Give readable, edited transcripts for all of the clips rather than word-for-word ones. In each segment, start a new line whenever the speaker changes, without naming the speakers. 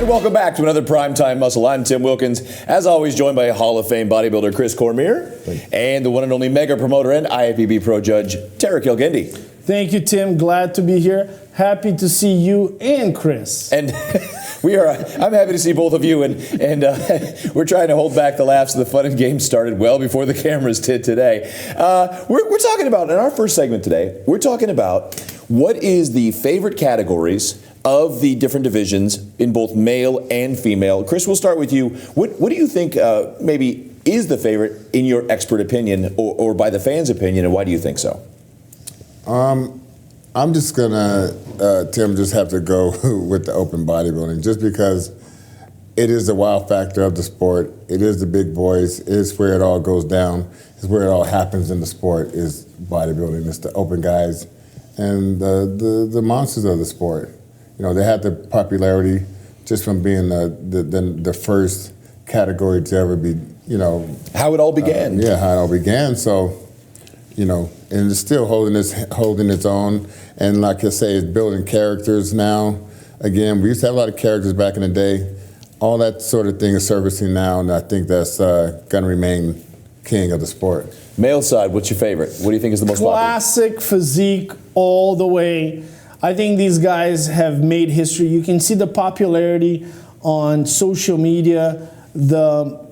And welcome back to another Primetime Muscle. I'm Tim Wilkins, as always joined by Hall of Fame bodybuilder Chris Cormier and the one and only mega promoter and IFBB pro judge, Tara Kilgindy.
Thank you, Tim. Glad to be here. Happy to see you and Chris.
And I'm happy to see both of you, and we're trying to hold back the laughs. The fun and games started well before the cameras did today. We're talking about, in our first segment today, we're talking about what is the favorite categories of the different divisions in both male and female. Chris, we'll start with you. What do you think maybe is the favorite in your expert opinion or by the fans' opinion, and why do you think so?
I'm just gonna, Tim, just have to go with the open bodybuilding, just because it is the wow factor of the sport. It is the big boys. It is where it all goes down. It's where it all happens in the sport is bodybuilding. It's the open guys and the monsters of the sport. You know, they had the popularity just from being the first category to ever be, you know.
How it all began.
How it all began. So, you know, and it's still holding its own. And like I say, it's building characters now. Again, we used to have a lot of characters back in the day. All that sort of thing is servicing now, and I think that's going to remain king of the sport.
Male side, what's your favorite? What do you think is the most popular?
Classic physique all the way. I think these guys have made history. You can see the popularity on social media. The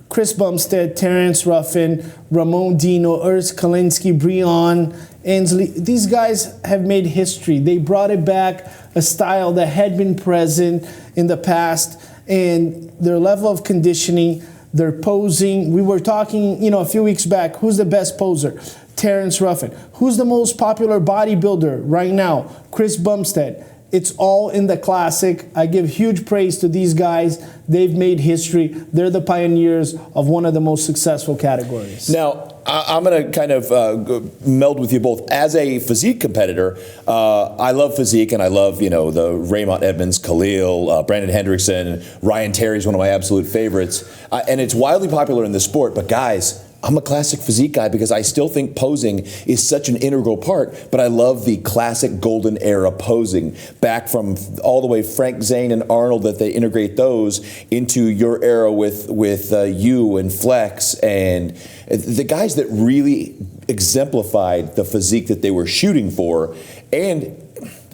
Chris Bumstead, Terrence Ruffin, Ramon Dino, Urs Kalinsky, Breon, Ainsley. These guys have made history. They brought it back, a style that had been present in the past, and their level of conditioning, their posing. We were talking, a few weeks back, who's the best poser? Terrence Ruffin. Who's the most popular bodybuilder right now? Chris Bumstead. It's all in the classic. I give huge praise to these guys. They've made history. They're the pioneers of one of the most successful categories.
Now, I'm going to kind of meld with you both. As a physique competitor, I love physique, and I love, the Raymond Edmonds, Khalil, Brandon Hendrickson, Ryan Terry's one of my absolute favorites. And it's wildly popular in the sport, but guys, I'm a classic physique guy because I still think posing is such an integral part, but I love the classic golden era posing back from all the way Frank Zane and Arnold, that they integrate those into your era with you and Flex and the guys that really exemplified the physique that they were shooting for. And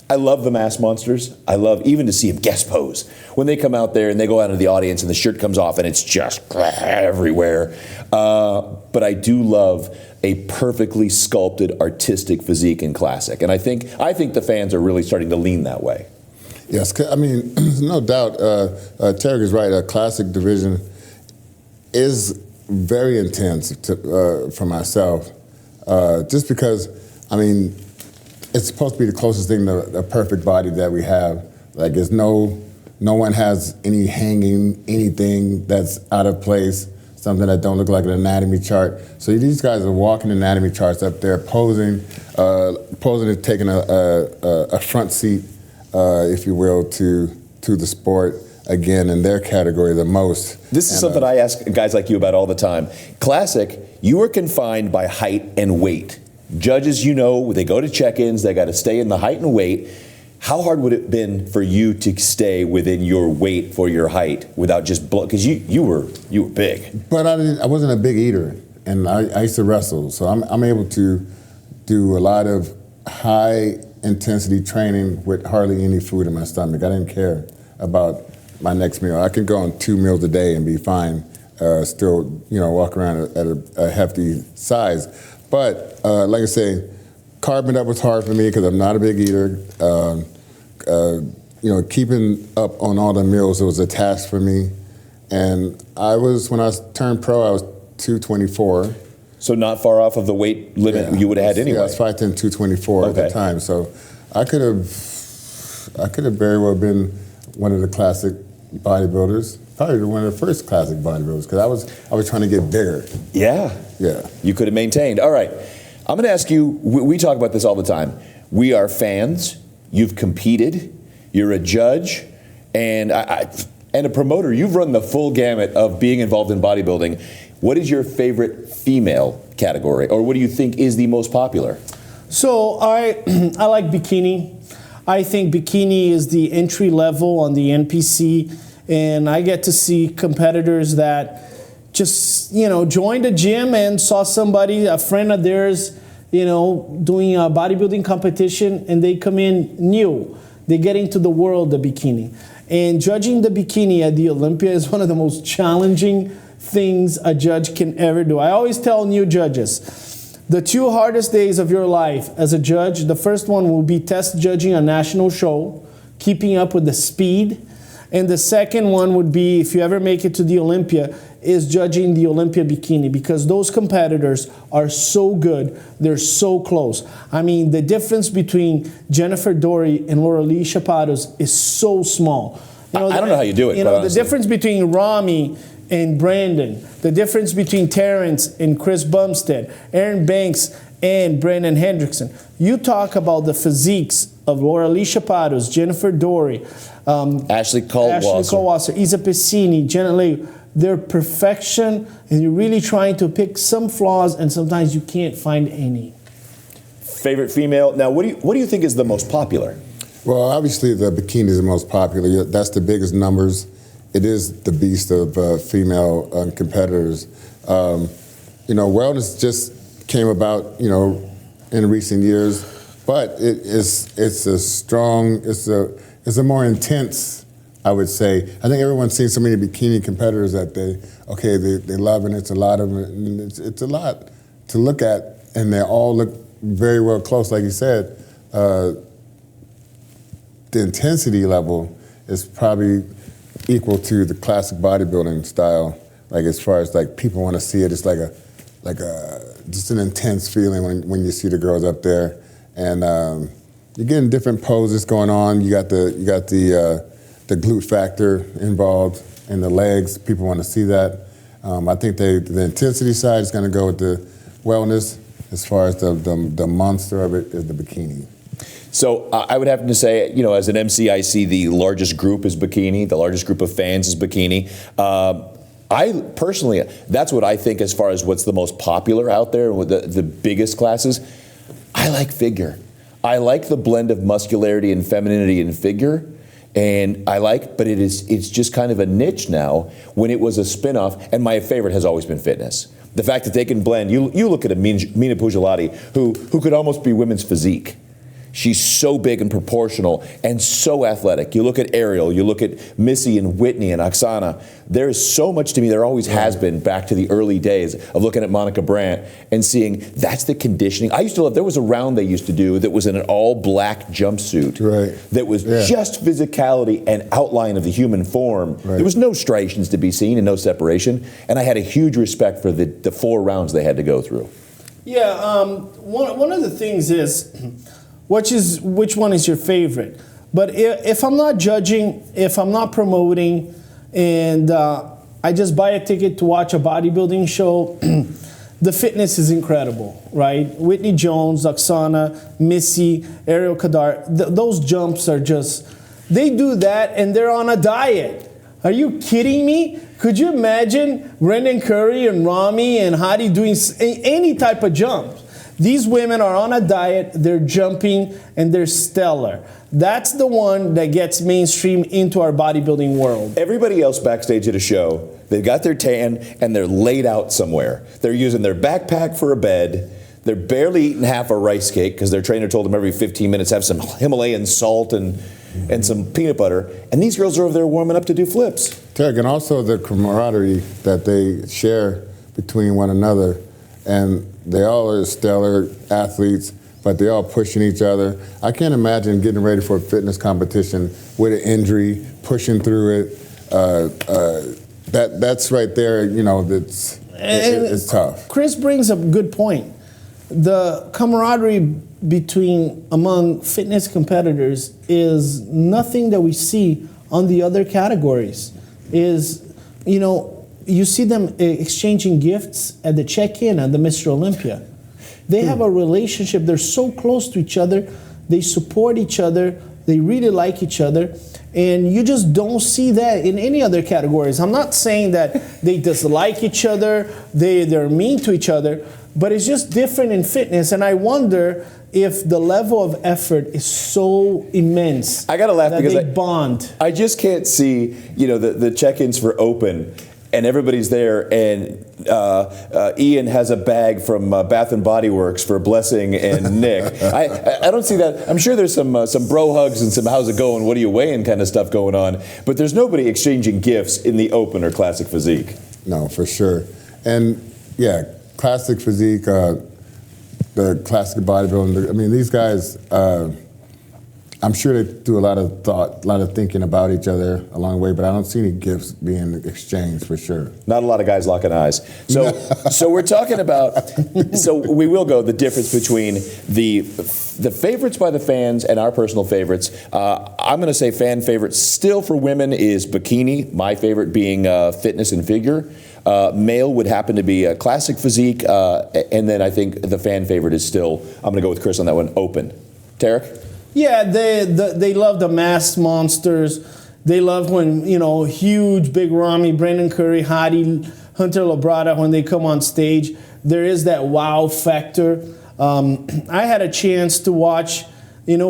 I love the mass monsters. I love even to see them guest pose when they come out there and they go out into the audience and the shirt comes off and it's just everywhere. But I do love a perfectly sculpted artistic physique in classic, and I think the fans are really starting to lean that way.
Yes, I mean, no doubt. Tarek is right. A classic division is very intense for myself, just because, I mean, it's supposed to be the closest thing to a perfect body that we have. Like, there's no one has any hanging, anything that's out of place, something that don't look like an anatomy chart. So these guys are walking anatomy charts up there, posing and taking a front seat, if you will, to the sport. Again, in their category, the most.
This is something I ask guys like you about all the time. Classic, you are confined by height and weight. Judges, they go to check-ins, they got to stay in the height and weight. How hard would it have been for you to stay within your weight for your height without just because you were big?
But I wasn't a big eater, and I used to wrestle, so I'm able to do a lot of high intensity training with hardly any food in my stomach. I didn't care about my next meal. I could go on 2 meals a day and be fine, still walk around at a hefty size. But like I say, carving up was hard for me because I'm not a big eater. Keeping up on all the meals was a task for me. And when I turned pro, I was 224.
So not far off of the weight limit you would have had anyway.
Yeah, I was 5'10", 224 at the time. So I could have very well been one of the classic bodybuilders. Probably one of the first classic bodybuilders, because I was trying to get bigger.
Yeah.
Yeah.
You could have maintained. All right. I'm going to ask you, we talk about this all the time. We are fans. You've competed. You're a judge. And a promoter. You've run the full gamut of being involved in bodybuilding. What is your favorite female category? Or what do you think is the most popular?
So I like bikini. I think bikini is the entry level on the NPC, and I get to see competitors that just, joined a gym and saw somebody, a friend of theirs, doing a bodybuilding competition, and they come in new. They get into the world of bikini. And judging the bikini at the Olympia is one of the most challenging things a judge can ever do. I always tell new judges, the 2 hardest days of your life as a judge, the first one will be test judging a national show, keeping up with the speed. And the second one would be, if you ever make it to the Olympia, is judging the Olympia bikini, because those competitors are so good. They're so close. I mean, the difference between Jennifer Dory and Loralee Chapados is so small.
I don't know how you do it.
The difference between Rami and Brandon, the difference between Terrence and Chris Bumstead, Aaron Banks and Brandon Hendrickson. You talk about the physiques of Loralee Chapados, Jennifer Dory,
Ashley Colwasser,
Isa Piscini, Janet Leigh. They're perfection, and you're really trying to pick some flaws, and sometimes you can't find any.
Favorite female? Now, what do you think is the most popular?
Well, obviously the bikini is the most popular. That's the biggest numbers. It is the beast of female competitors. Wellness just came about, in recent years, but it's a more intense, I would say. I think everyone's seen so many bikini competitors that they love, and it's a lot of them, and it's a lot to look at, and they all look very well close, like you said. The intensity level is probably equal to the classic bodybuilding style. Like, as far as like people want to see it, it's like just an intense feeling when you see the girls up there, and you're getting different poses going on. You got the glute factor involved in the legs. People want to see that. I think the intensity side is going to go with the wellness. As far as the monster of it is the bikini.
So I would have to say, as an MC, I see the largest group is bikini. The largest group of fans is bikini. I personally, that's what I think as far as what's the most popular out there with the biggest classes. I like figure. I like the blend of muscularity and femininity in figure. And but it's just kind of a niche now when it was a spinoff. And my favorite has always been fitness. The fact that they can blend, you look at a Mina Pujolati who could almost be women's physique. She's so big and proportional and so athletic. You look at Ariel, you look at Missy and Whitney and Oksana. There is so much to me, there always has been, back to the early days of looking at Monica Brandt and seeing that's the conditioning. I used to love, there was a round they used to do that was in an all black jumpsuit.
Right.
That was just physicality and outline of the human form.
Right.
There was no striations to be seen and no separation. And I had a huge respect for the 4 rounds they had to go through.
Yeah, one of the things is, which one is your favorite? But if I'm not judging, if I'm not promoting, and I just buy a ticket to watch a bodybuilding show, the fitness is incredible, right? Whitney Jones, Oksana, Missy, Ariel Kadar, those jumps are just, they do that and they're on a diet. Are you kidding me? Could you imagine Brendan Curry and Rami and Hadi doing any type of jump? These women are on a diet, they're jumping, and they're stellar. That's the one that gets mainstream into our bodybuilding world.
Everybody else backstage at a show, they've got their tan and they're laid out somewhere. They're using their backpack for a bed. They're barely eating half a rice cake because their trainer told them every 15 minutes have some Himalayan salt and some peanut butter. And these girls are over there warming up to do flips.
Terry, and also the camaraderie that they share between one another. And they all are stellar athletes, but they're all pushing each other. I can't imagine getting ready for a fitness competition with an injury, pushing through it. That's right there, it's tough.
Chris brings up a good point. The camaraderie among fitness competitors is nothing that we see on the other categories. You see them exchanging gifts at the check-in at the Mr. Olympia. They have a relationship. They're so close to each other. They support each other. They really like each other. And you just don't see that in any other categories. I'm not saying that they dislike each other, they're mean to each other, but it's just different in fitness. And I wonder if the level of effort is so immense.
I gotta laugh
that
because
they bond.
I just can't see, the check-ins for open, and everybody's there, and Ian has a bag from Bath and Body Works for Blessing and Nick. I don't see that. I'm sure there's some bro hugs and some how's it going, what are you weighing kind of stuff going on, but there's nobody exchanging gifts in the open or classic physique.
No, for sure. And yeah, classic physique, the classic bodybuilding. I mean, these guys, I'm sure they do a lot of thought, a lot of thinking about each other along the way, but I don't see any gifts being exchanged for sure.
Not a lot of guys locking eyes. So we're talking about, so we will go the difference between the favorites by the fans and our personal favorites. I'm going to say fan favorite still for women is bikini, my favorite being fitness and figure. Male would happen to be a classic physique, and then I think the fan favorite is still, I'm going to go with Chris on that one, open. Tarek?
Yeah, they love the masked monsters. They love when, huge, big Rami, Brandon Curry, Hadi, Hunter Labrada, when they come on stage. There is that wow factor. I had a chance to watch,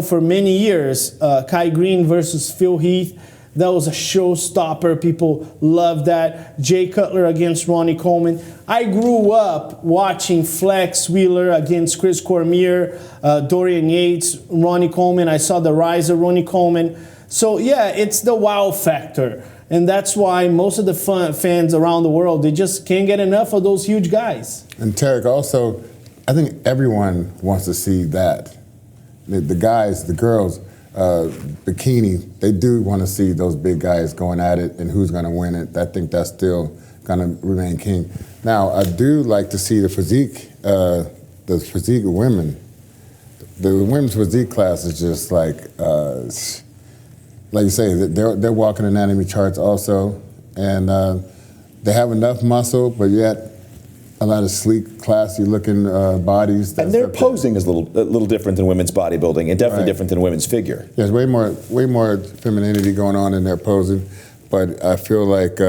for many years, Kai Green versus Phil Heath. That was a showstopper. People loved that. Jay Cutler against Ronnie Coleman. I grew up watching Flex Wheeler against Chris Cormier, Dorian Yates, Ronnie Coleman. I saw the rise of Ronnie Coleman. So yeah, it's the wow factor. And that's why most of the fans around the world, they just can't get enough of those huge guys.
And Tarek, also, I think everyone wants to see that. The guys, the girls, bikini, they do want to see those big guys going at it and who's going to win it. I think that's still going to remain king. Now, I do like to see the physique of women. The women's physique class is just like you say, they're walking anatomy charts also, and they have enough muscle, but yet a lot of sleek, classy-looking bodies.
And their posing is a little different than women's bodybuilding, and definitely different than women's figure.
There's way more femininity going on in their posing, but I feel like,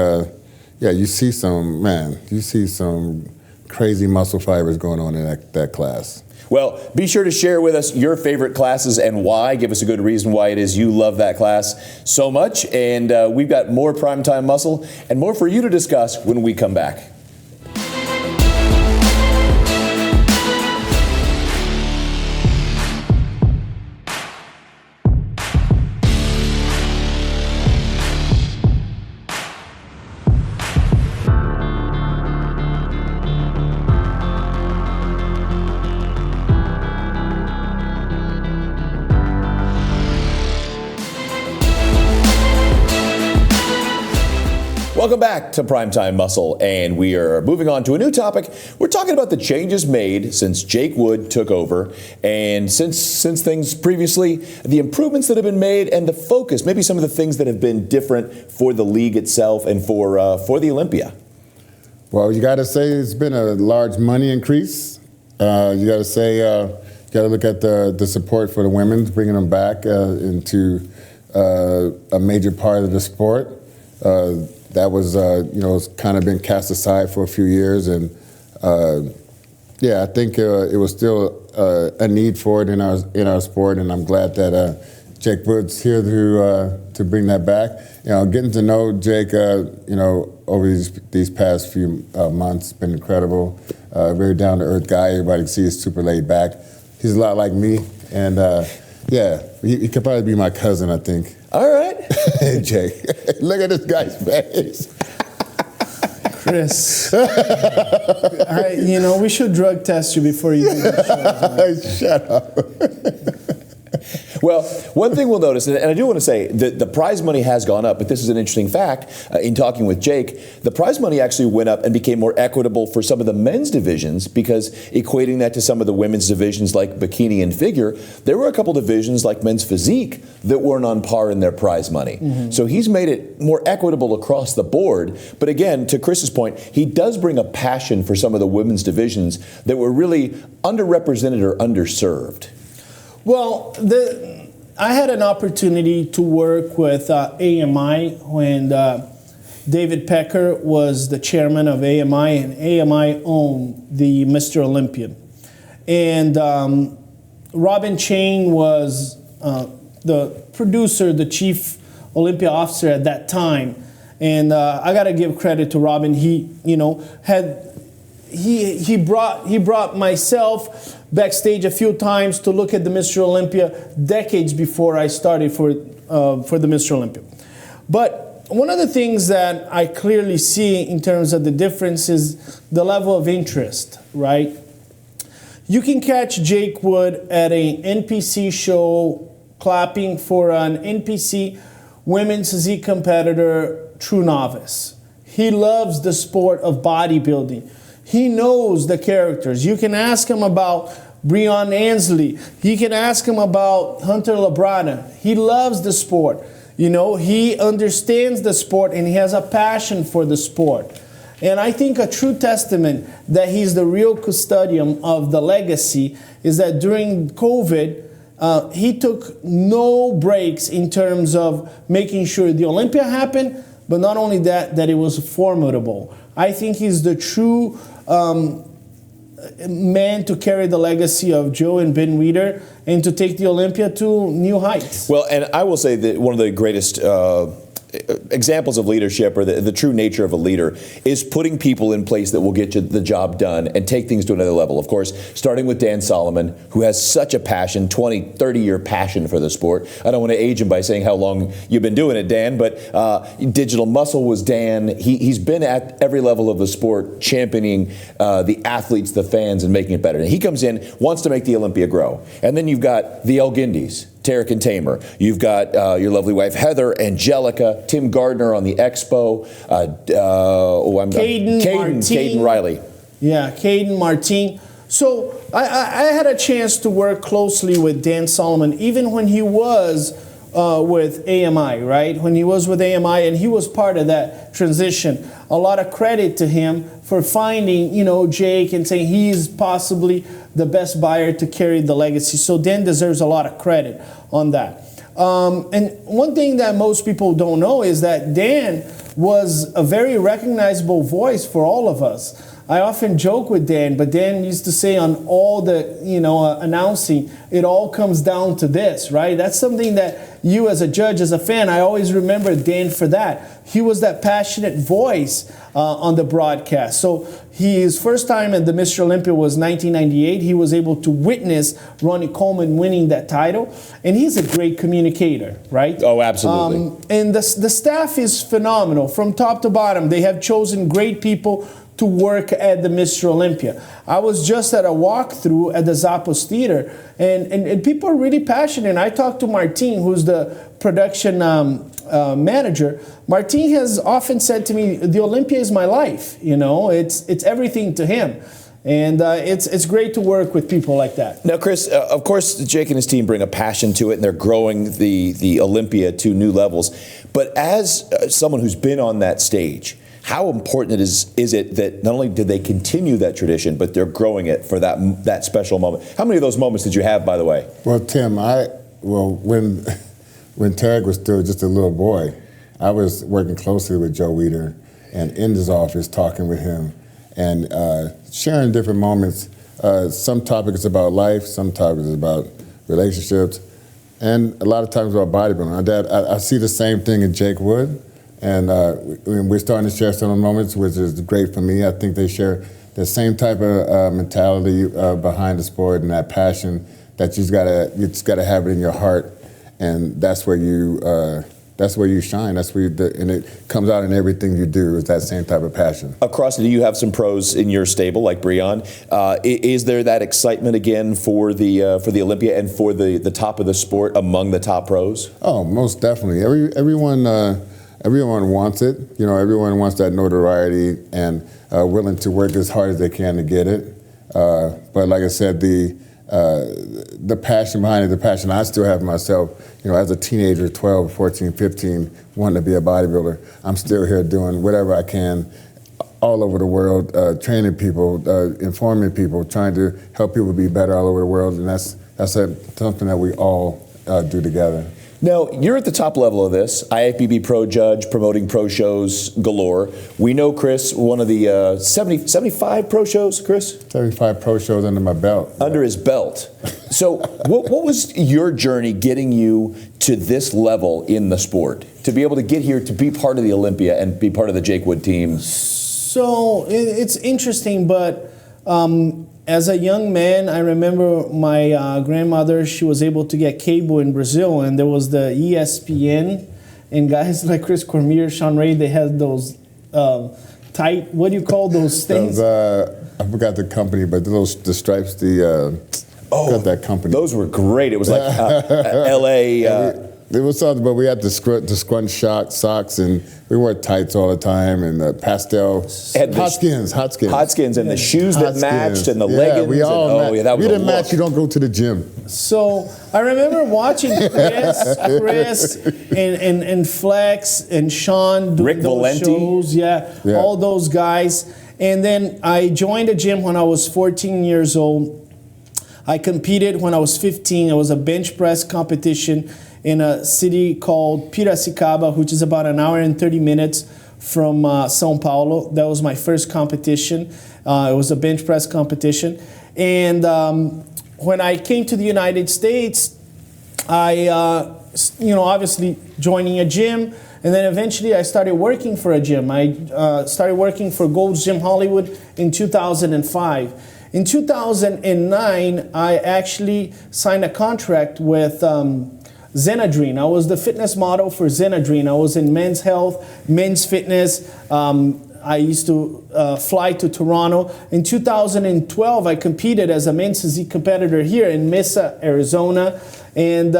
you see some crazy muscle fibers going on in that class.
Well, be sure to share with us your favorite classes and why. Give us a good reason why it is you love that class so much. And we've got more Primetime Muscle and more for you to discuss when we come back. Welcome back to Primetime Muscle, and we are moving on to a new topic. We're talking about the changes made since Jake Wood took over, and since things previously, the improvements that have been made, and the focus, maybe some of the things that have been different for the league itself and for the Olympia.
Well, you got to say it's been a large money increase. You got to say, you got to look at the support for the women, bringing them back into a major part of the sport. That was, kind of been cast aside for a few years, and I think it was still a need for it in our sport, and I'm glad that Jake Wood's here to bring that back. Getting to know Jake, over these past few months, been incredible. Very down to earth guy. Everybody can see he's super laid back. He's a lot like me, and he could probably be my cousin, I think.
All right.
Hey, Jake, look at this guy's face.
Chris, we should drug test you before you do the show.
Shut up.
Well, one thing we'll notice, and I do want to say that the prize money has gone up, but this is an interesting fact. In talking with Jake, the prize money actually went up and became more equitable for some of the men's divisions, because equating that to some of the women's divisions like bikini and figure, there were a couple divisions like men's physique that weren't on par in their prize money. Mm-hmm. So he's made it more equitable across the board. But again, to Chris's point, he does bring a passion for some of the women's divisions that were really underrepresented or underserved.
Well, I had an opportunity to work with AMI when David Pecker was the chairman of AMI, and AMI owned the Mr. Olympia. And Robin Chain was the producer, the chief Olympia officer at that time. And I got to give credit to Robin. He brought myself backstage a few times to look at the Mr. Olympia decades before I started for the Mr. Olympia. But one of the things that I clearly see in terms of the difference is the level of interest, right? You can catch Jake Wood at an NPC show clapping for an NPC women's physique competitor, true novice. He loves the sport of bodybuilding. He knows the characters. You can ask him about Breon Ansley. You can ask him about Hunter Labrada. He loves the sport. You know, he understands the sport and he has a passion for the sport. And I think a true testament that he's the real custodian of the legacy is that during COVID, he took no breaks in terms of making sure the Olympia happened, but not only that, that it was formidable. I think he's the true man to carry the legacy of Joe and Ben Weider and to take the Olympia to new heights.
Well, and I will say that one of the greatest examples of leadership, or the true nature of a leader, is putting people in place that will get you the job done and take things to another level. Of course, starting with Dan Solomon, who has such a passion, 20, 30-year passion for the sport. I don't want to age him by saying how long you've been doing it, Dan, but Digital Muscle was Dan. He's been at every level of the sport, championing the athletes, the fans, and making it better. And he comes in, wants to make the Olympia grow. And then you've got the El Guindis, Tarek and Tamer. You've got your lovely wife, Heather, Angelica, Tim Gardner on the Expo, Caden Riley.
Yeah, Caden, Martine. So I had a chance to work closely with Dan Solomon, even when he was with AMI, right? When he was with AMI, and he was part of that transition. A lot of credit to him for finding, Jake and saying he's possibly the best buyer to carry the legacy. So Dan deserves a lot of credit on that. And one thing that most people don't know is that Dan was a very recognizable voice for all of us. I often joke with Dan, but Dan used to say on all the, announcing, it all comes down to this, right? That's something that you as a judge, as a fan, I always remember Dan for that. He was that passionate voice on the broadcast. So his first time at the Mr. Olympia was 1998. He was able to witness Ronnie Coleman winning that title. And he's a great communicator, right?
Oh, absolutely.
And the staff is phenomenal. From top to bottom, they have chosen great people to work at the Mr. Olympia. I was just at a walkthrough at the Zappos Theater, and people are really passionate. And I talked to Martine, who's the production manager. Martine has often said to me, the Olympia is my life. It's everything to him. And it's great to work with people like that.
Now, Chris, of course, Jake and his team bring a passion to it, and they're growing the Olympia to new levels. But as someone who's been on that stage, how important is it that not only did they continue that tradition, but they're growing it for that special moment? How many of those moments did you have, by the way?
Well, Tim, when Tarek was still just a little boy, I was working closely with Joe Weider and in his office talking with him and sharing different moments. Some topics about life, some topics about relationships, and a lot of times about bodybuilding. I see the same thing in Jake Wood. And we're starting to share some moments, which is great for me. I think they share the same type of mentality behind the sport and that passion that you just gotta have it in your heart, and that's where you shine. That's where and it comes out in everything you do. Is that same type of passion.
Across, do you have some pros in your stable like Breon? Is there that excitement again for the Olympia and for the top of the sport among the top pros?
Oh, most definitely. Everyone wants it. Everyone wants that notoriety and willing to work as hard as they can to get it. But like I said, the passion behind it, the passion I still have myself, as a teenager, 12, 14, 15, wanting to be a bodybuilder, I'm still here doing whatever I can all over the world, training people, informing people, trying to help people be better all over the world. And that's something that we all do together.
Now, you're at the top level of this, IFBB Pro Judge, promoting pro shows galore. We know Chris, one of the 75 pro shows, Chris?
75 pro shows under my belt.
Under his belt. So what was your journey getting you to this level in the sport? To be able to get here, to be part of the Olympia and be part of the Jake Wood team?
So it's interesting, but as a young man, I remember my grandmother, she was able to get cable in Brazil, and there was the ESPN, and guys like Chris Cormier, Sean Ray, they had those tight, what do you call those things?
I forgot the company, but the stripes, forgot that company.
Those were great. It was like LA.
It was something, but we had the scrunch socks, and we wore tights all the time, and pastel hot skins,
and the shoes that matched, and the leggings.
We all
that was
we didn't match. You don't go to the gym.
So I remember watching Chris and Flex and Sean doing
Rick
those
Valenti.
shows, all those guys. And then I joined a gym when I was 14 years old. I competed when I was 15. It was a bench press competition in a city called Piracicaba, which is about an hour and 30 minutes from São Paulo. That was my first competition. It was a bench press competition. And when I came to the United States, I, obviously joining a gym, and then eventually I started working for a gym. I started working for Gold's Gym Hollywood in 2005. In 2009, I actually signed a contract with Zenadrine. I was the fitness model for Zenadrine. I was in men's health, men's fitness. I used to fly to Toronto. In 2012, I competed as a men's physique competitor here in Mesa, Arizona. And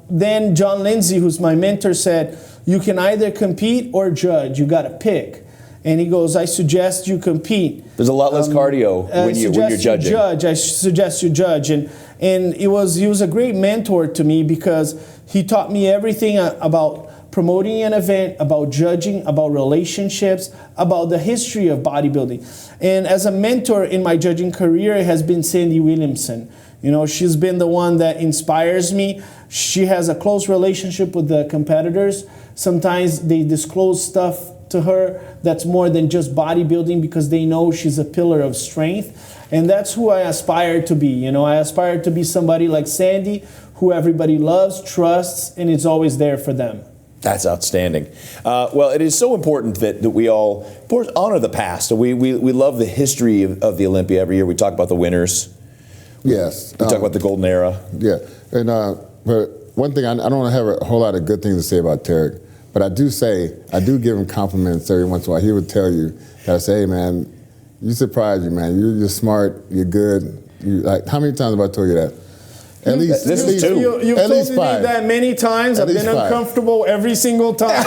then John Lindsay, who's my mentor, said, you can either compete or judge. You got to pick. And he goes, I suggest you compete.
There's a lot less cardio when you're judging.
I suggest you judge. And he was a great mentor to me because he taught me everything about promoting an event, about judging, about relationships, about the history of bodybuilding. And as a mentor in my judging career has been Sandy Williamson. She's been the one that inspires me. She has a close relationship with the competitors. Sometimes they disclose stuff to her that's more than just bodybuilding because they know she's a pillar of strength. And that's who I aspire to be. I aspire to be somebody like Sandy, who everybody loves, trusts, and is always there for them.
That's outstanding. Well, it is so important that we all, of course, honor the past. We love the history of the Olympia every year. We talk about the winners.
Yes.
We talk about the golden era.
Yeah. And but one thing, I don't have a whole lot of good things to say about Tarek, but I do give him compliments every once in a while. He would tell you that I say, hey, man, you surprise you, man. You're smart. You're good. How many times have I told you that? At least two.
You've
at
told
least
me
five.
that many times. I've been uncomfortable every single time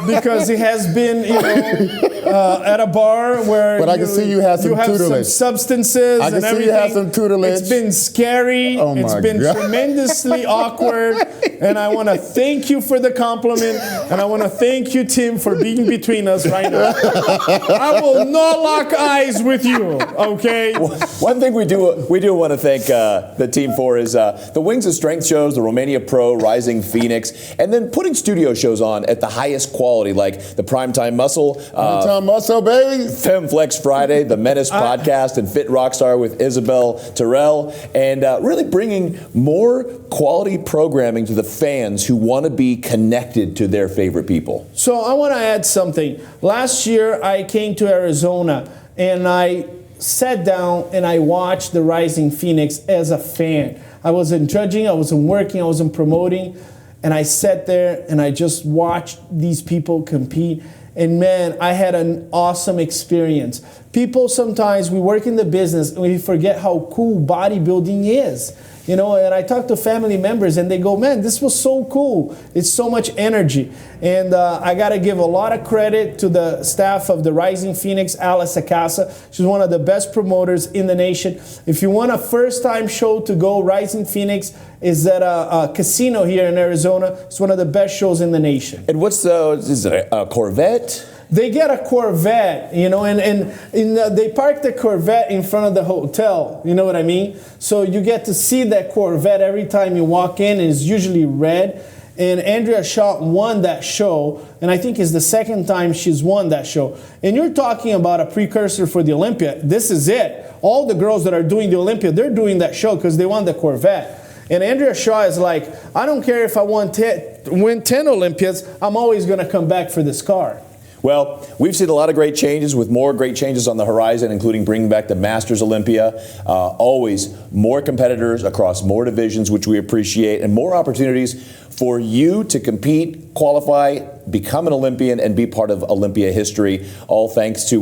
because it has been, at a bar where.
But I can see you have some tutelage.
Some substances.
I can see you have some tutelage.
It's been scary.
Oh my
It's been
God.
tremendously awkward. And I want to thank you for the compliment. And I want to thank you, Tim, for being between us right now. I will not lock eyes with you. Okay.
One thing we do want to thank the team for is the Wings of Strength shows, the Romania Pro, Rising Phoenix, and then putting studio shows on at the highest quality, like the Primetime Muscle.
Primetime Muscle, baby.
FemFlex Friday, the Menace Podcast, and Fit Rockstar with Isabel Terrell, and really bringing more quality programming to the fans who want to be connected to their favorite people.
So I want to add something. Last year, I came to Arizona, and I sat down and I watched the Rising Phoenix as a fan. I wasn't judging, I wasn't working, I wasn't promoting, and I sat there and I just watched these people compete. And man, I had an awesome experience. People sometimes, we work in the business and we forget how cool bodybuilding is. And I talk to family members and they go, man, this was so cool. It's so much energy. And I got to give a lot of credit to the staff of the Rising Phoenix, Alice Acasa. She's one of the best promoters in the nation. If you want a first-time show to go, Rising Phoenix is at a casino here in Arizona. It's one of the best shows in the nation.
And is it a Corvette?
they get a Corvette, you know, and they park the Corvette in front of the hotel, you know what I mean? So you get to see that Corvette every time you walk in, and it's usually red. And Andrea Shaw won that show, and I think it's the second time she's won that show. And you're talking about a precursor for the Olympia. This is it. All the girls that are doing the Olympia, they're doing that show because they won the Corvette. And Andrea Shaw is like, I don't care if I win 10 Olympiads, I'm always going to come back for this car.
Well, we've seen a lot of great changes, with more great changes on the horizon, including bringing back the Masters Olympia. Always more competitors across more divisions, which we appreciate, and more opportunities for you to compete, qualify, become an Olympian, and be part of Olympia history. All thanks to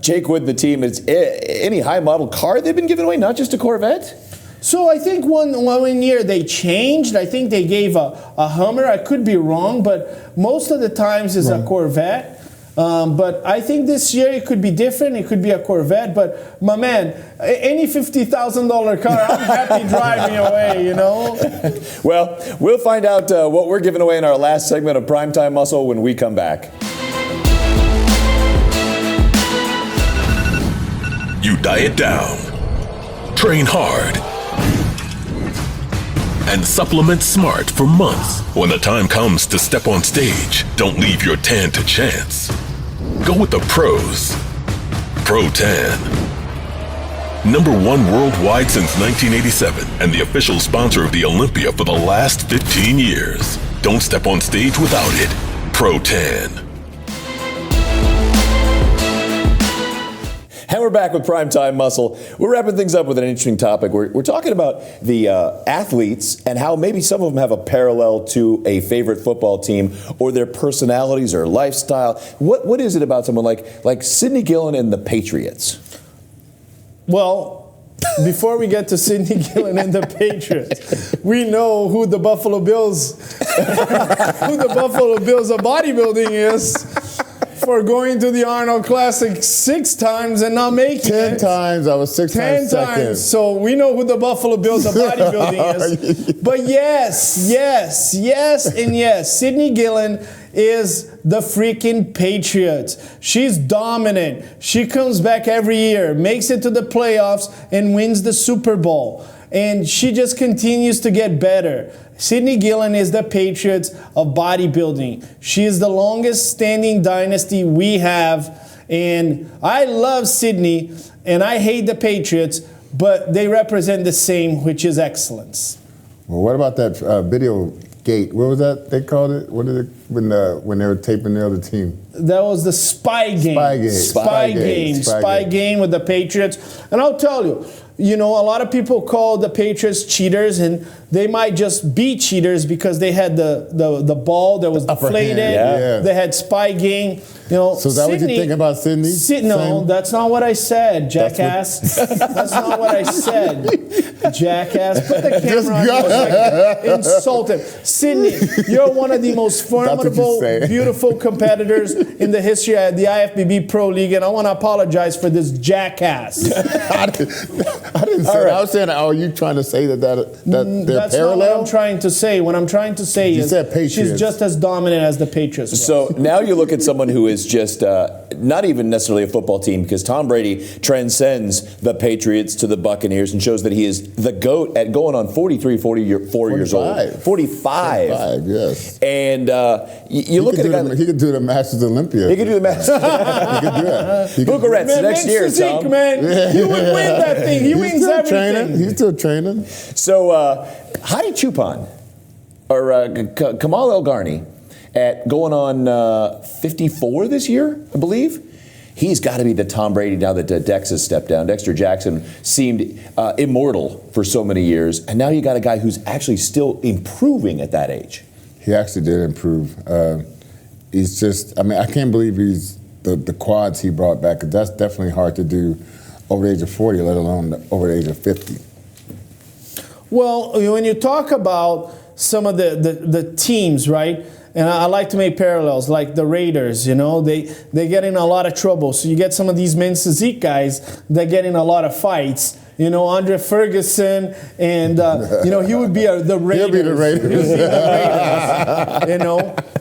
Jake Wood and the team. It's any high model car they've been giving away, not just a Corvette.
So I think one year they changed. I think they gave a Hummer. I could be wrong, but most of the times it's a Corvette. But I think this year it could be different. It could be a Corvette. But my man, any $50,000 car, I'm happy driving away, you know?
Well, we'll find out what we're giving away in our last segment of Primetime Muscle when we come back.
You diet down, train hard, and supplement smart for months. When the time comes to step on stage, don't leave your tan to chance. Go with the pros. Pro Tan. #1 worldwide since 1987 and the official sponsor of the Olympia for the last 15 years. Don't step on stage without it. Pro Tan.
And we're back with Primetime Muscle. We're wrapping things up with an interesting topic. We're talking about the athletes and how maybe some of them have a parallel to a favorite football team, or their personalities or lifestyle. What is it about someone like Sidney Gillen and the Patriots?
Well, before we get to Sidney Gillen and the Patriots, we know who the Buffalo Bills of bodybuilding is. For going to the Arnold Classic 6 times and not making
10
it.
times. I was 6 times second.
10 times. So we know who the Buffalo Bills of bodybuilding is. But yes, and yes. Sidney Gillen is the freaking Patriots. She's dominant. She comes back every year, makes it to the playoffs, and wins the Super Bowl. And she just continues to get better. Sidney Gillen is the Patriots of bodybuilding. She is the longest standing dynasty we have. And I love Sidney, and I hate the Patriots, but they represent the same, which is excellence.
Well, what about that video gate? What was that they called it? What did it when they were taping the other team?
That was the spy game. Spy game with the Patriots. And I'll tell you, a lot of people call the Patriots cheaters, and they might just be cheaters because they had the ball that was deflated.
Yeah.
They had spy game.
So is that what you think about Sidney?
No, that's not what I said, jackass. That's not what I said, jackass. Put the camera on. Insult him. Sidney, you're one of the most formidable, beautiful competitors in the history of the IFBB Pro League, and I want to apologize for this jackass.
I didn't say that. I was saying, are you trying to say that they're
that's
parallel?
Not what I'm trying to say. What I'm trying to say is she's just as dominant as the Patriots was.
So now you look at someone who is just not even necessarily a football team, because Tom Brady transcends the Patriots to the Buccaneers and shows that he is the GOAT at going on 44 years old. 45.
Yes.
And you look at a guy.
He could do the Masters Olympia.
He could do the Masters.
He could do that.
Bucharest next year,
physique,
Tom.
man. He would win that thing. He wins everything.
He's still training.
So Hadi Choopan, or Kamal El Garni, at going on 54 this year, I believe. He's got to be the Tom Brady now that Dex has stepped down. Dexter Jackson seemed immortal for so many years, and now you got a guy who's actually still improving at that age.
He actually did improve. He's just, I can't believe he's the quads he brought back. That's definitely hard to do over the age of 40, let alone over the age of 50.
Well, when you talk about some of the teams, right? And I like to make parallels, like the Raiders, they get in a lot of trouble. So you get some of these men's physique guys that get in a lot of fights. Andre Ferguson, and he would be the Raiders.
He'll be the Raiders.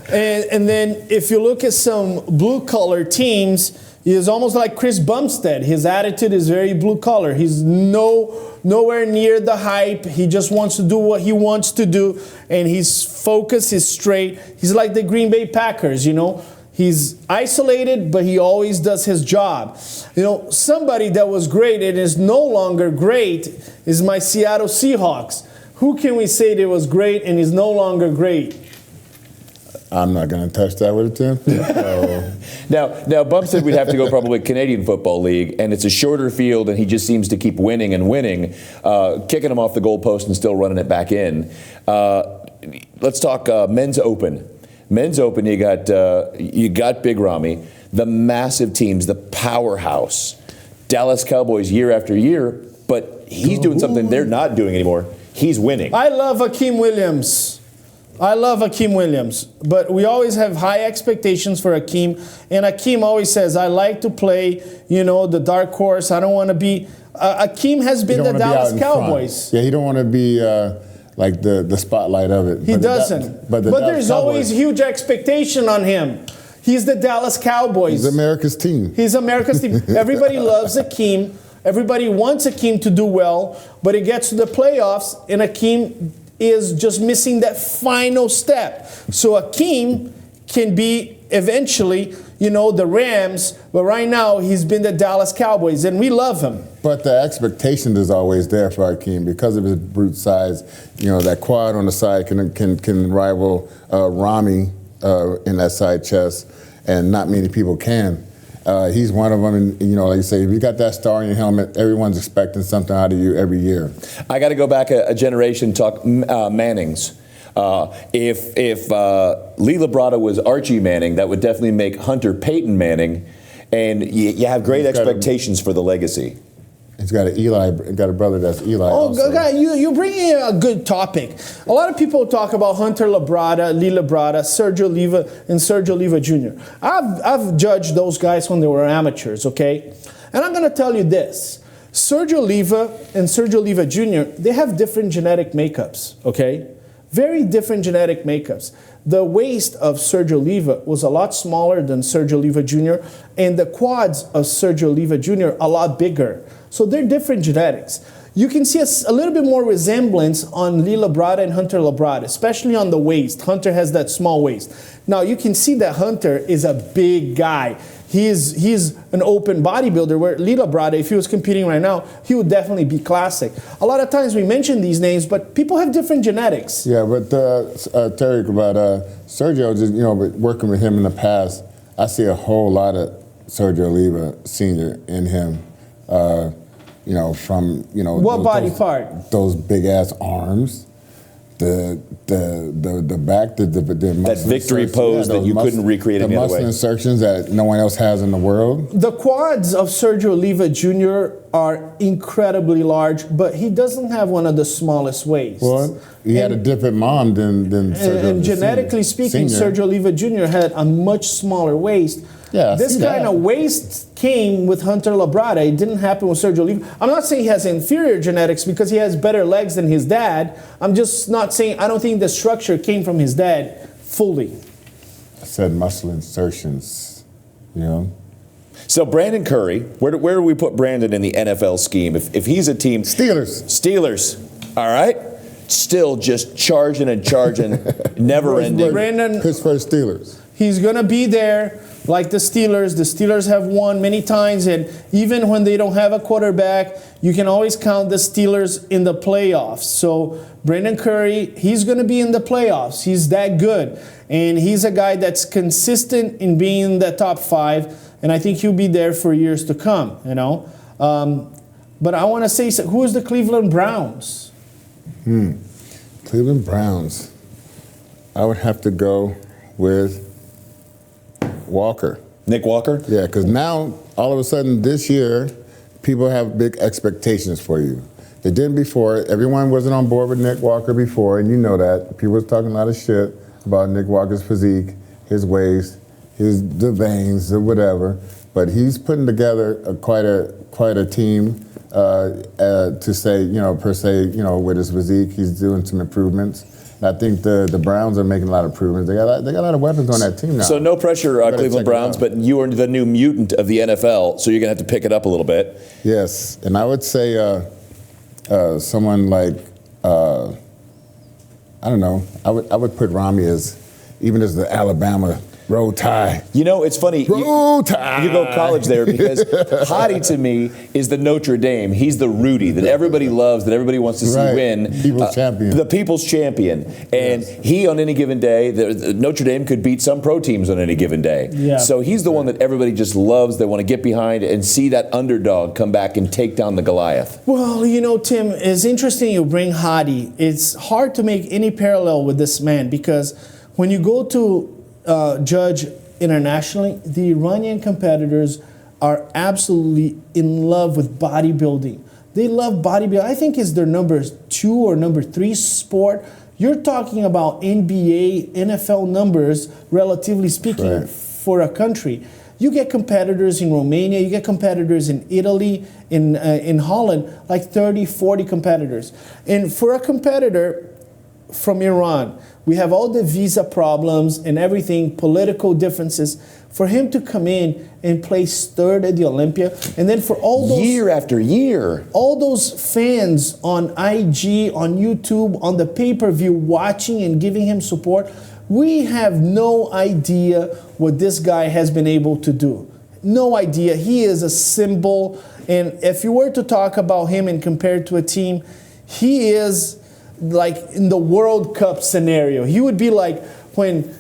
And then if you look at some blue-collar teams, he's almost like Chris Bumstead. His attitude is very blue-collar. He's nowhere near the hype. He just wants to do what he wants to do, and his focus is straight. He's like the Green Bay Packers, you know. He's isolated, but he always does his job. You know, somebody that was great and is no longer great is my Seattle Seahawks. Who can we say that was great and is no longer great?
I'm not going to touch that with a 10.
Now, Bump said we'd have to go probably Canadian Football League, and it's a shorter field, and he just seems to keep winning and winning, kicking him off the goalpost and still running it back in. Let's talk Men's Open. Men's Open, you got Big Ramy, the massive teams, the powerhouse, Dallas Cowboys year after year, but he's doing something they're not doing anymore. He's winning.
I love Akeem Williams. But we always have high expectations for Akeem. And Akeem always says, I like to play, you know, the dark horse. I don't want to be... Akeem has been the Dallas Cowboys.
Yeah, he don't want to be like the spotlight of it.
He doesn't. But there's always huge expectation on him. He's the Dallas Cowboys.
He's America's team.
Everybody loves Akeem. Everybody wants Akeem to do well. But it gets to the playoffs, and Akeem is just missing that final step. So Akeem can be eventually, you know, the Rams, but right now he's been the Dallas Cowboys, and we love him.
But the expectation is always there for Akeem because of his brute size. You know, that quad on the side can rival Ramy in that side chest, and not many people can. He's one of them, and you know, like you say, if you got that star in your helmet, everyone's expecting something out of you every year.
I got to go back a generation, talk Mannings. If Lee Labrada was Archie Manning, that would definitely make Hunter Peyton Manning, and you have great expectations for the legacy.
He's got a brother that's Eli.
Oh,
also.
God, you bring in a good topic. A lot of people talk about Hunter Labrada, Lee Labrada, Sergio Oliva, and Sergio Oliva Jr. I've judged those guys when they were amateurs, okay? And I'm going to tell you this. Sergio Oliva and Sergio Oliva Jr., they have different genetic makeups, okay? Very different genetic makeups. The waist of Sergio Oliva was a lot smaller than Sergio Oliva Jr., and the quads of Sergio Oliva Jr. a lot bigger. So they're different genetics. You can see a little bit more resemblance on Lee Labrada and Hunter Labrada, especially on the waist. Hunter has that small waist. Now you can see that Hunter is a big guy. He's an open bodybuilder, where Lee Labrada, if he was competing right now, he would definitely be classic. A lot of times we mention these names, but people have different genetics.
Yeah, but Terry, about Sergio, just, you know, working with him in the past, I see a whole lot of Sergio Oliva Sr. in him. You know, from, you know,
what body part?
Those big ass arms, the back, the
that victory pose that you couldn't recreate any other way.
The muscle insertions that no one else has in the world.
The quads of Sergio Oliva Jr. are incredibly large, but he doesn't have one of the smallest waists.
Well, he had a different mom than Sergio.
And genetically speaking, Sergio Oliva Jr. had a much smaller waist.
Yeah,
this kind of waist came with Hunter Labrada. It didn't happen with Sergio Oliva. I'm not saying he has inferior genetics because he has better legs than his dad. I'm just not saying, I don't think the structure came from his dad fully.
I said muscle insertions, you know.
So Brandon Curry, where do we put Brandon in the NFL scheme? If he's a team... Steelers. All right. Still just charging and charging, never ending.
Brandon,
Pittsburgh Steelers.
He's going to be there like the Steelers. The Steelers have won many times, and even when they don't have a quarterback, you can always count the Steelers in the playoffs. So Brandon Curry, he's going to be in the playoffs. He's that good. And he's a guy that's consistent in being in the top 5, and I think he'll be there for years to come, you know. But I want to say, who is the Cleveland Browns?
Cleveland Browns. I would have to go with Walker.
Nick Walker?
Yeah, because now, all of a sudden, this year, people have big expectations for you. They didn't before. Everyone wasn't on board with Nick Walker before, and you know that. People was talking a lot of shit about Nick Walker's physique, his waist, the veins, or whatever. But he's putting together quite a team to say, you know, per se, you know, with his physique, he's doing some improvements. And I think the Browns are making a lot of improvements. They got a lot of weapons on that team now.
So no pressure,
Better check
Cleveland
it
Browns,
out.
but you are the new mutant of the NFL, so you're going to have to pick it up a little bit.
Yes, and I would say someone like I don't know. I would put Rami as the Alabama Roll Tide.
You know, it's funny.
Roll Tide.
You go college there because Hottie to me is the Notre Dame. He's the Rudy that everybody loves, that everybody wants to see win.
People's champion.
The people's champion. And he, on any given day, the Notre Dame could beat some pro teams on any given day.
Yeah.
So he's the one that everybody just loves. They want to get behind and see that underdog come back and take down the Goliath.
Well, you know, Tim, it's interesting you bring Hadi. It's hard to make any parallel with this man because when you go to judge internationally, the Iranian competitors are absolutely in love with bodybuilding. They love bodybuilding. I think it's their number 2 or number 3 sport. You're talking about NBA, NFL numbers, relatively speaking, for a country. You get competitors in Romania, you get competitors in Italy, in Holland, like 30, 40 competitors. And for a competitor from Iran, we have all the visa problems and everything, political differences. For him to come in and place 3rd at the Olympia, and then for all those
year after year,
all those fans on IG, on YouTube, on the pay-per-view watching and giving him support, we have no idea what this guy has been able to do. No idea. He is a symbol, and if you were to talk about him and compare it to a team, he is like in the World Cup scenario. He would be like when,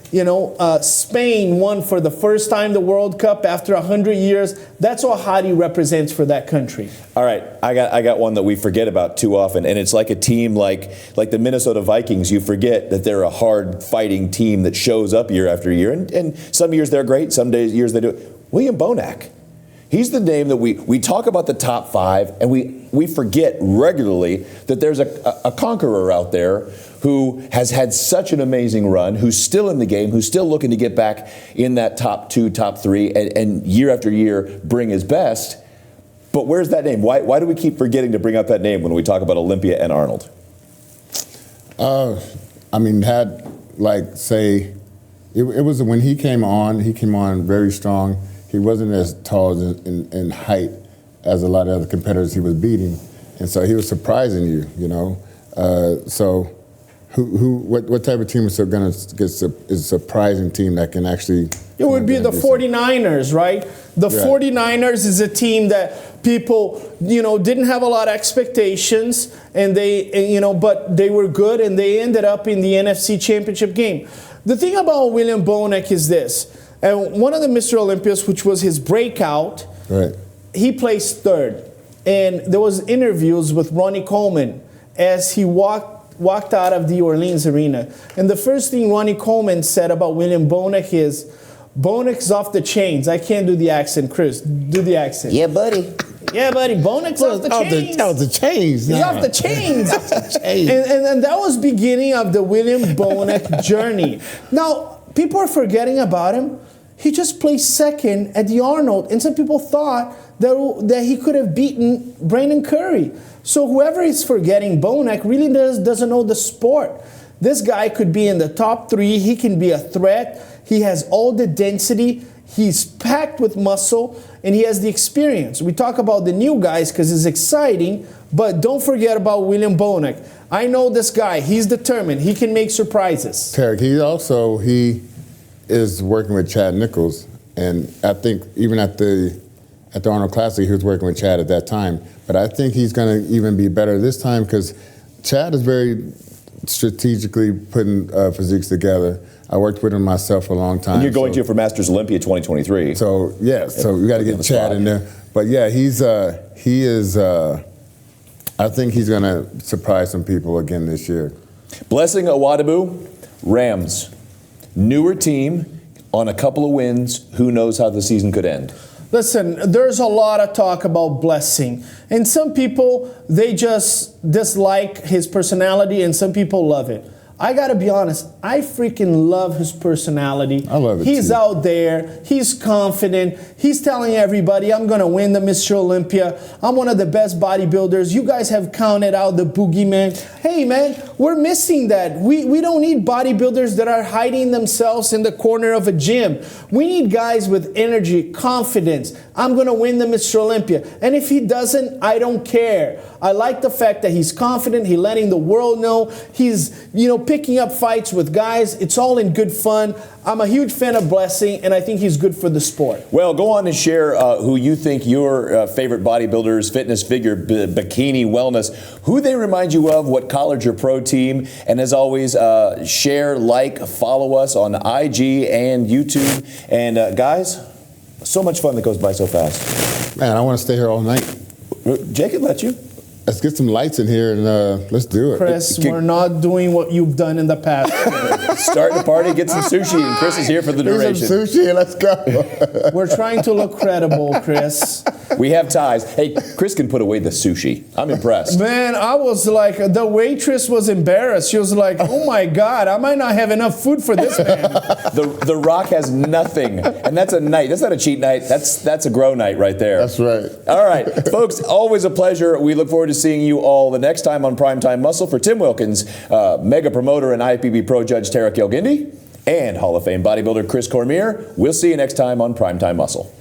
Spain won for the first time the World Cup after 100 years. That's what Hadi represents for that country.
All right, I got one that we forget about too often, and it's like a team like the Minnesota Vikings. You forget that they're a hard-fighting team that shows up year after year, and some years they're great, some years they do. William Bonac. He's the name that we talk about the top 5, and we forget regularly that there's a conqueror out there who has had such an amazing run, who's still in the game, who's still looking to get back in that top 2, top 3, and year after year bring his best. But where's that name? Why do we keep forgetting to bring up that name when we talk about Olympia and Arnold?
It was when he came on very strong. He wasn't as tall in height as a lot of other competitors he was beating, and so he was surprising you. So, what type of team is going to get a surprising team that can actually?
It would be the 49ers, right? The 49ers is a team that people, didn't have a lot of expectations, and but they were good, and they ended up in the NFC Championship game. The thing about William Bonac is this. And one of the Mr. Olympias, which was his breakout, he placed 3rd. And there was interviews with Ronnie Coleman as he walked out of the Orleans arena. And the first thing Ronnie Coleman said about William Bonac is, Bonac's off the chains. I can't do the accent. Chris, do the accent.
Yeah, buddy.
Yeah, buddy. Bonac's off the chains.
That was the chains.
He's off the chains. And that was beginning of the William Bonac journey. Now, people are forgetting about him. He just placed 2nd at the Arnold, and some people thought that he could have beaten Brandon Curry. So whoever is forgetting Bonac really doesn't know the sport. This guy could be in the top 3. He can be a threat. He has all the density. He's packed with muscle, and he has the experience. We talk about the new guys because it's exciting, but don't forget about William Bonac. I know this guy. He's determined. He can make surprises.
Tarek, he is working with Chad Nichols, and I think even at the Arnold Classic, he was working with Chad at that time. But I think he's going to even be better this time because Chad is very strategically putting physiques together. I worked with him myself for a long time.
And you're going to for Masters Olympia 2023.
So we got to get Chad in there. But yeah, he is. I think he's going to surprise some people again this year.
Blessing Awadabu, Rams. Newer team on a couple of wins. Who knows how the season could end?
Listen, there's a lot of talk about Blessing. And some people, they just dislike his personality, and some people love it. I got to be honest, I freaking love his personality.
I love it
He's
too.
out there. He's confident. He's telling everybody, I'm going to win the Mr. Olympia. I'm one of the best bodybuilders. You guys have counted out the boogeyman. Hey, man, We're missing that. We don't need bodybuilders that are hiding themselves in the corner of a gym. We need guys with energy, confidence. I'm going to win the Mr. Olympia. And if he doesn't, I don't care. I like the fact that he's confident. He's letting the world know. He's, picking up fights with guys. It's all in good fun. I'm a huge fan of Blessing, and I think he's good for the sport.
Well, go on and share who you think your favorite bodybuilders, fitness figure, bikini, wellness, who they remind you of, what college or pro team. And as always, share, follow us on IG and YouTube. And guys, so much fun that goes by so fast.
Man, I want to stay here all night.
Jake can let you.
Let's get some lights in here and let's do it.
Chris, we're not doing what you've done in the past.
Start the party, get some sushi, and Chris is here for the duration.
Get some sushi, let's go.
We're trying to look credible, Chris.
We have ties. Hey, Chris can put away the sushi. I'm impressed.
Man, I was like, the waitress was embarrassed. She was like, oh my God, I might not have enough food for this man.
The Rock has nothing. And that's a night. That's not a cheat night. That's a grow night right there.
That's right.
All right, folks, always a pleasure. We look forward to seeing you all the next time on Primetime Muscle. For Tim Wilkins, mega promoter and IFBB pro judge Tara Kilgindi, and Hall of Fame bodybuilder Chris Cormier, we'll see you next time on Primetime Muscle.